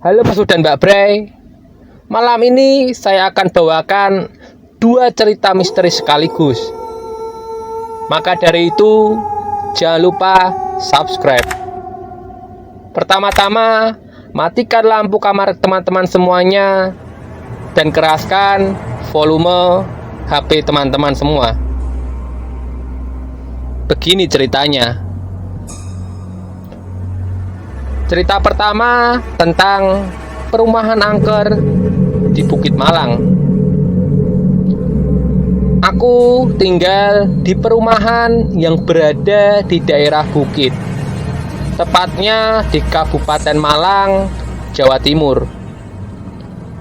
Halo Mas dan Mbak Bray. Malam ini saya akan bawakan dua cerita misteri sekaligus. Maka dari itu, jangan lupa subscribe. Pertama-tama, matikan lampu kamar teman-teman semuanya dan keraskan volume HP teman-teman semua. Begini ceritanya. Cerita pertama tentang perumahan angker di Bukit Malang. Aku tinggal di perumahan yang berada di daerah Bukit, tepatnya di Kabupaten Malang, Jawa Timur.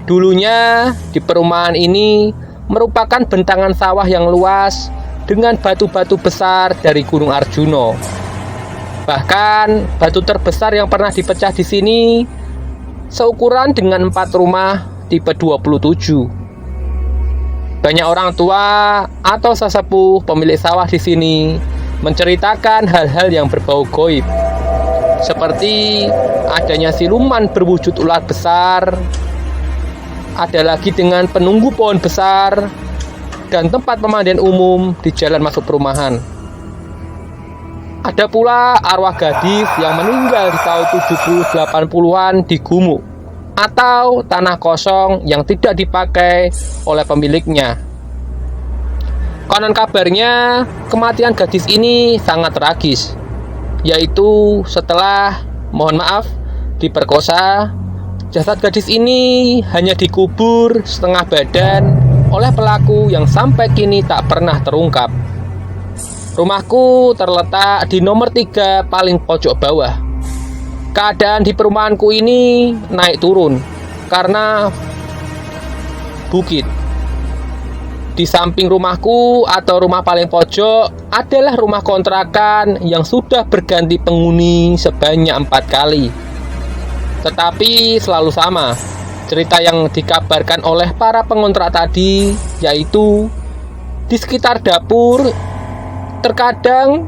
Dulunya di perumahan ini merupakan bentangan sawah yang luas dengan batu-batu besar dari Gunung Arjuno. Bahkan batu terbesar yang pernah dipecah di sini seukuran dengan 4 rumah tipe 27. Banyak orang tua atau sesepuh pemilik sawah di sini menceritakan hal-hal yang berbau gaib, seperti adanya siluman berwujud ular besar, ada lagi dengan penunggu pohon besar, dan tempat pemandian umum di jalan masuk perumahan. Ada pula arwah gadis yang meninggal di tahun 70-80-an di gumuk atau tanah kosong yang tidak dipakai oleh pemiliknya. Konon kabarnya kematian gadis ini sangat tragis, yaitu setelah, mohon maaf, diperkosa. Jasad gadis ini hanya dikubur setengah badan oleh pelaku yang sampai kini tak pernah terungkap. Rumahku terletak di nomor 3 paling pojok bawah. Keadaan di perumahanku ini naik turun karena bukit. Di samping rumahku atau rumah paling pojok adalah rumah kontrakan yang sudah berganti penghuni sebanyak 4 kali. Tetapi selalu sama cerita yang dikabarkan oleh para pengontrak tadi, yaitu di sekitar dapur terkadang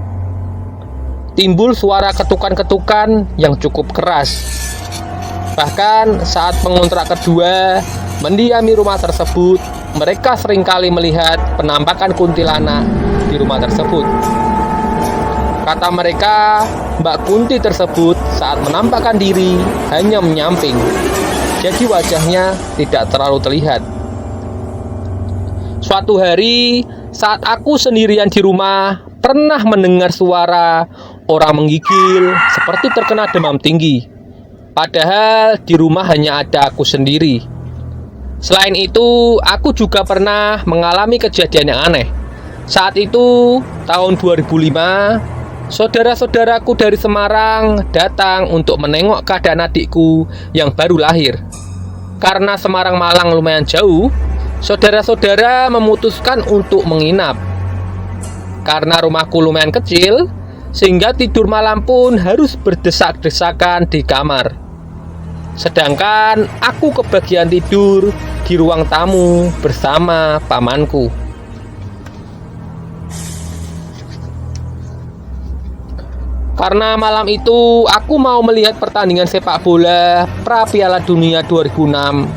timbul suara ketukan-ketukan yang cukup keras. Bahkan saat pengontrak kedua mendiami rumah tersebut, mereka seringkali melihat penampakan kuntilanak di rumah tersebut. Kata mereka, Mbak Kunti tersebut saat menampakkan diri hanya menyamping, jadi wajahnya tidak terlalu terlihat. Suatu hari, saat aku sendirian di rumah, pernah mendengar suara orang menggigil seperti terkena demam tinggi. Padahal di rumah hanya ada aku sendiri. Selain itu, aku juga pernah mengalami kejadian yang aneh. Saat itu, tahun 2005, saudara-saudaraku dari Semarang datang untuk menengok keadaan adikku yang baru lahir. Karena Semarang Malang lumayan jauh, saudara-saudara memutuskan untuk menginap. Karena rumahku lumayan kecil, sehingga tidur malam pun harus berdesak-desakan di kamar. Sedangkan aku kebagian tidur di ruang tamu bersama pamanku. Karena malam itu aku mau melihat pertandingan sepak bola pra Piala Dunia 2006,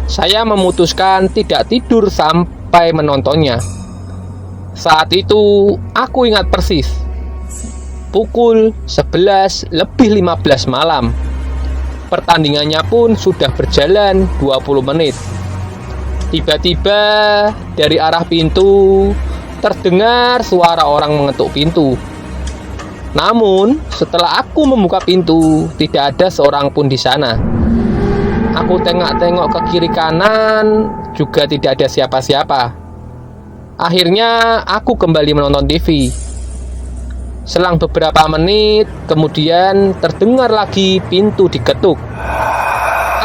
saya memutuskan tidak tidur sampai menontonnya. Saat itu aku ingat persis, pukul 11:15 malam. Pertandingannya pun sudah berjalan 20 menit. Tiba-tiba dari arah pintu terdengar suara orang mengetuk pintu. Namun setelah aku membuka pintu, tidak ada seorang pun di sana. Aku tengok-tengok ke kiri kanan, juga tidak ada siapa-siapa. Akhirnya aku kembali menonton TV. Selang beberapa menit kemudian terdengar lagi pintu diketuk.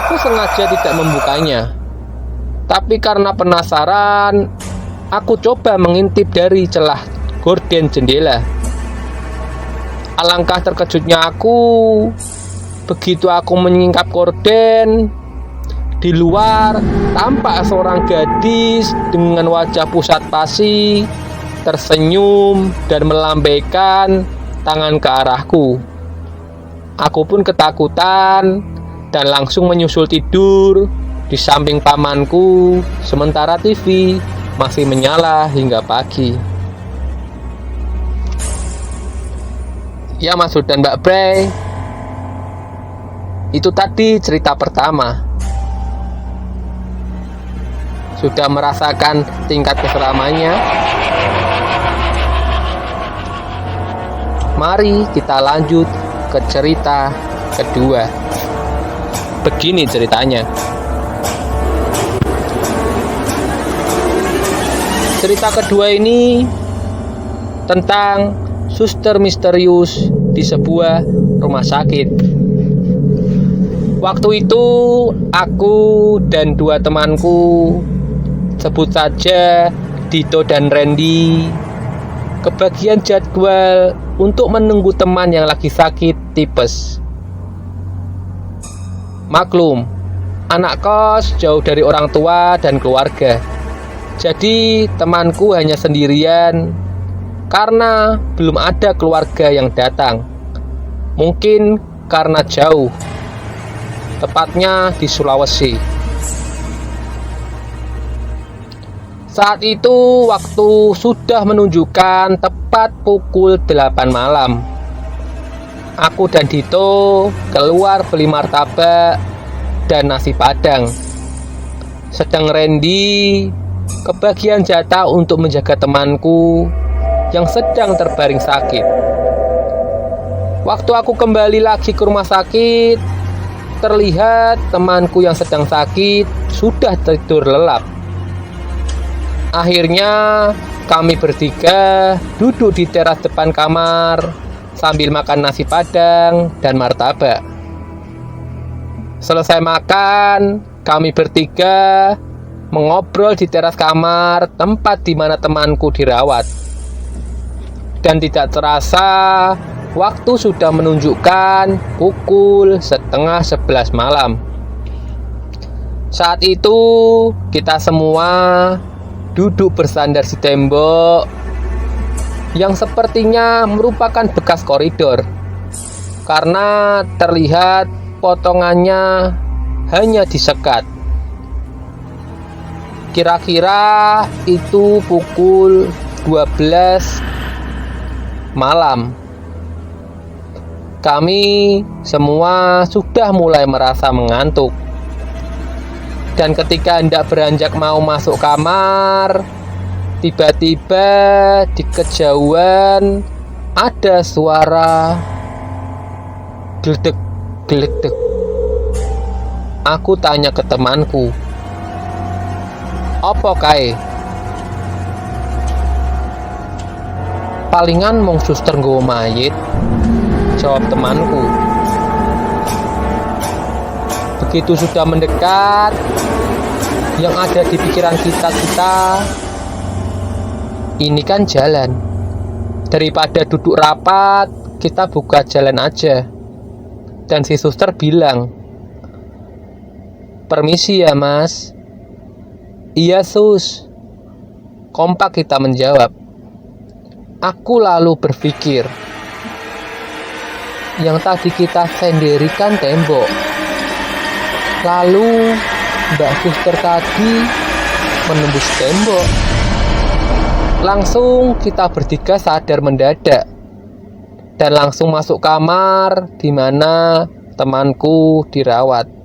Aku sengaja tidak membukanya, tapi karena penasaran, aku coba mengintip dari celah gorden jendela. Alangkah terkejutnya aku begitu aku menyingkap gorden. Di luar tampak seorang gadis dengan wajah pusat pasi, tersenyum dan melambaikan tangan ke arahku. Aku pun ketakutan dan langsung menyusul tidur di samping pamanku, sementara TV masih menyala hingga pagi. Ya Mas dan Mbak Bray, itu tadi cerita pertama. Sudah merasakan tingkat keseramannya? Mari kita lanjut ke cerita kedua. Begini ceritanya. Cerita kedua ini tentang suster misterius di sebuah rumah sakit. Waktu itu aku dan dua temanku, sebut saja Dito dan Randy, kebagian jadwal untuk menunggu teman yang lagi sakit tipes. Maklum, anak kos jauh dari orang tua dan keluarga. Jadi temanku hanya sendirian karena belum ada keluarga yang datang. Mungkin karena jauh, tepatnya di Sulawesi. Saat itu waktu sudah menunjukkan tepat pukul 8 malam. Aku dan Dito keluar beli martabak dan nasi padang. Sedang Randy kebagian jatah untuk menjaga temanku yang sedang terbaring sakit. Waktu aku kembali lagi ke rumah sakit, terlihat temanku yang sedang sakit sudah tidur lelap. Akhirnya kami bertiga duduk di teras depan kamar sambil makan nasi padang dan martabak. Selesai makan, kami bertiga mengobrol di teras kamar tempat di mana temanku dirawat. Dan tidak terasa waktu sudah menunjukkan pukul 10:30 malam. Saat itu kita semua duduk bersandar di tembok yang sepertinya merupakan bekas koridor, karena terlihat potongannya hanya disekat. Kira-kira itu pukul 12 malam. Kami semua sudah mulai merasa mengantuk. Dan ketika hendak beranjak mau masuk kamar, tiba-tiba di kejauhan ada suara geledek-geledek. Aku tanya ke temanku, "Apa kae?" "Palingan mung suster nggawa mayit," jawab temanku. Begitu sudah mendekat, yang ada di pikiran kita, ini kan jalan. Daripada duduk rapat, kita buka jalan aja. Dan si suster bilang, "Permisi ya mas." "Iya sus," kompak kita menjawab. Aku lalu berpikir, yang tadi kita sendirikan tembok. Lalu Mbak Suster tadi menembus tembok. Langsung kita bertiga sadar mendadak dan langsung masuk kamar di mana temanku dirawat.